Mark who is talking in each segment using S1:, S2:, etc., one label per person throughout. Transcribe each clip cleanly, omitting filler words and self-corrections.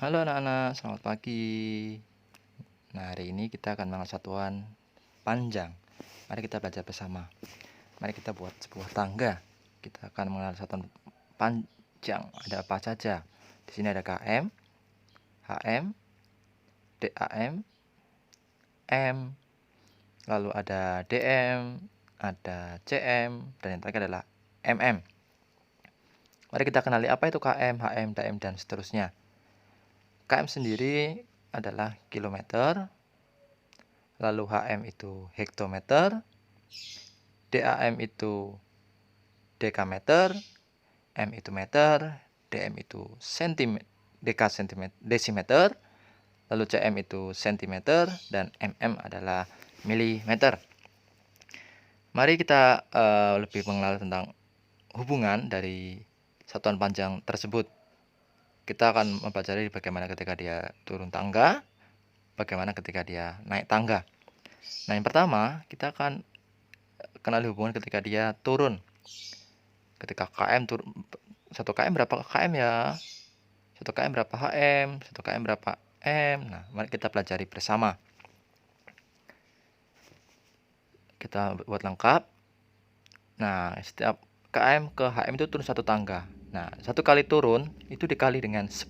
S1: Halo anak-anak, selamat pagi. Nah, hari ini kita akan mengenal satuan panjang. Mari kita belajar bersama. Mari kita buat sebuah tangga. Kita akan mengenal satuan panjang. Ada apa saja? Di sini ada km, hm, dam, m, lalu ada dm, ada cm, dan yang terakhir adalah mm. Mari kita kenali apa itu km, hm, dam, dan seterusnya. Km sendiri adalah kilometer, lalu HM itu hektometer, DAM itu dekameter, M itu meter, DM itu desimeter, lalu CM itu sentimeter, dan MM adalah milimeter. Mari kita lebih mengenal tentang hubungan dari satuan panjang tersebut. Kita akan mempelajari bagaimana ketika dia turun tangga, bagaimana ketika dia naik tangga. Nah, yang pertama, kita akan kenali hubungan ketika dia turun. Ketika KM turun, 1 KM berapa KM ya? 1 KM berapa HM? 1 KM berapa M? Nah, mari kita pelajari bersama. Kita buat lengkap. Nah, setiap KM ke HM itu turun 1 tangga. Nah, 1 kali turun itu dikali dengan 10.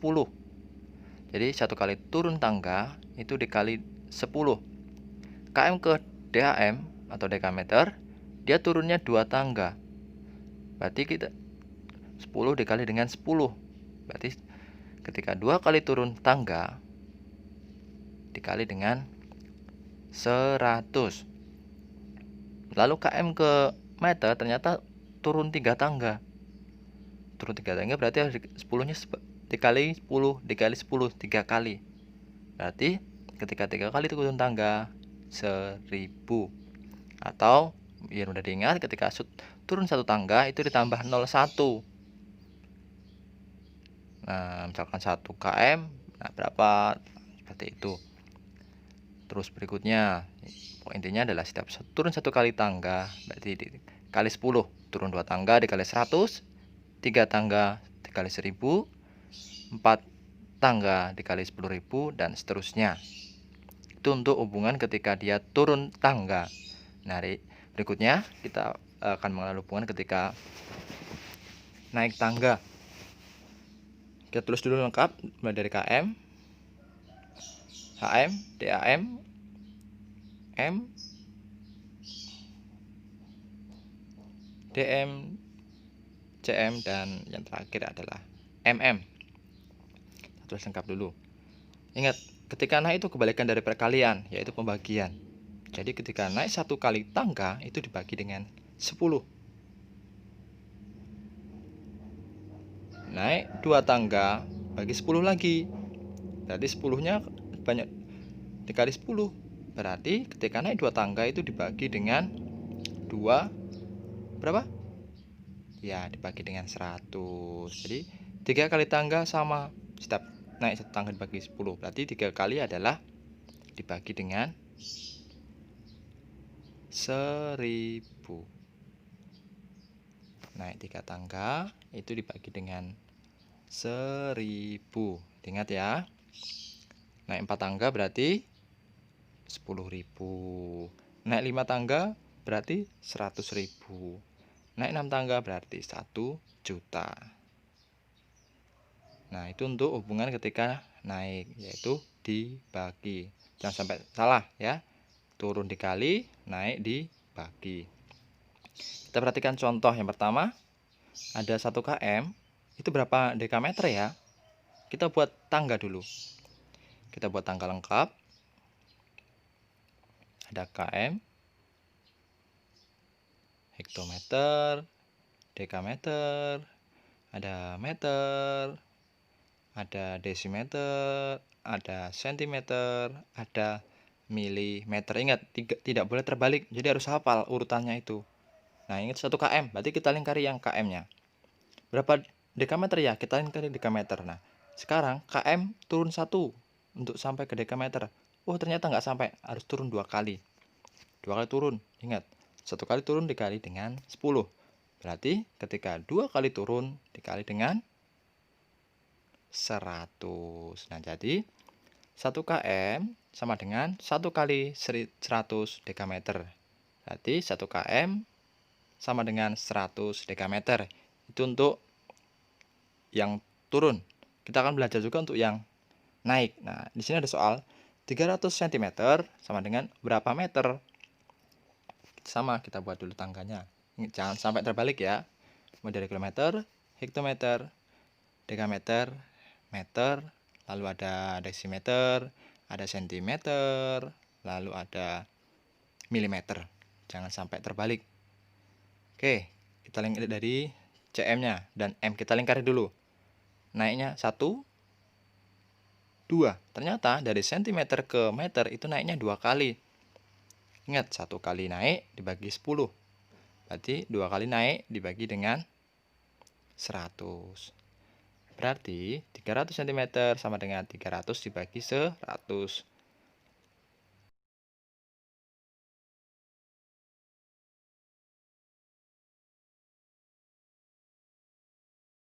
S1: Jadi 1 kali turun tangga itu dikali 10. KM ke DHM atau dekameter, dia turunnya 2 tangga. Berarti kita 10 dikali dengan 10. Berarti ketika 2 kali turun tangga dikali dengan 100. Lalu KM ke meter ternyata turun 3 tangga. Turun 3 tangga berarti harus 10-nya dikali 10 dikali 10 3 kali. Berarti ketika 3 kali turun tangga 1000. Atau biar mudah diingat, ketika turun 1 tangga itu ditambah 01. Nah, misalkan 1 km, nah berapa? Seperti itu. Terus berikutnya, intinya adalah setiap turun 1 kali tangga berarti dikali 10, turun 2 tangga dikali 100, 3 tangga dikali 1000, 4 tangga dikali 10.000, dan seterusnya. Itu untuk hubungan ketika dia turun tangga. Nah, berikutnya kita akan mengenal hubungan ketika naik tangga. Kita tulis dulu lengkap mulai dari KM, HM, DAM, M, DM, CM, dan yang terakhir adalah MM. Kita tulis lengkap dulu. Ingat, ketika naik itu kebalikan dari perkalian, yaitu pembagian. Jadi ketika naik 1 kali tangga itu dibagi dengan 10. Naik 2 tangga bagi 10 lagi. Berarti 10-nya banyak dikali 10. Berarti ketika naik 2 tangga itu dibagi dengan 2 berapa? Ya, dibagi dengan 100. Jadi 3 kali tangga sama. Setiap naik 1 tangga dibagi 10. Berarti 3 kali adalah dibagi dengan 1000. Naik 3 tangga itu dibagi dengan 1000. Ingat ya. Naik 4 tangga berarti 10.000. Naik 5 tangga berarti 100.000. Naik 6 tangga berarti 1 juta. Nah, itu untuk hubungan ketika naik, yaitu dibagi. Jangan sampai salah ya. Turun dikali, naik dibagi. Kita perhatikan contoh yang pertama. Ada 1 km, itu berapa dekameter ya? Kita buat tangga dulu. Kita buat tangga lengkap. Ada km, hektometer, dekameter, ada meter, ada desimeter, ada sentimeter, ada milimeter. Ingat, tidak boleh terbalik, jadi harus hafal urutannya itu. Nah, ingat 1 km, berarti kita lingkari yang km-nya. Berapa dekameter ya? Kita lingkari dekameter. Nah, sekarang km turun 1 untuk sampai ke dekameter. Oh, ternyata nggak sampai, harus turun 2 kali. 2 kali turun, ingat. 1 kali turun dikali dengan 10. Berarti ketika 2 kali turun dikali dengan 100. Nah, jadi 1 km sama dengan 1 kali 100 dekameter. Berarti 1 km sama dengan 100 dekameter. Itu untuk yang turun. Kita akan belajar juga untuk yang naik. Nah, di sini ada soal 300 cm sama dengan berapa meter? Sama, kita buat dulu tangganya. Jangan sampai terbalik ya. Mulai dari kilometer, hektometer, dekameter, meter, lalu ada desimeter, ada sentimeter, lalu ada milimeter. Jangan sampai terbalik. Oke, kita lingkari dari cm-nya dan m kita lingkari dulu. Naiknya 1, 2. Ternyata dari sentimeter ke meter itu naiknya 2 kali. Ingat, 1 kali naik dibagi 10. Berarti 2 kali naik dibagi dengan 100. Berarti 300 cm sama dengan 300 dibagi 100.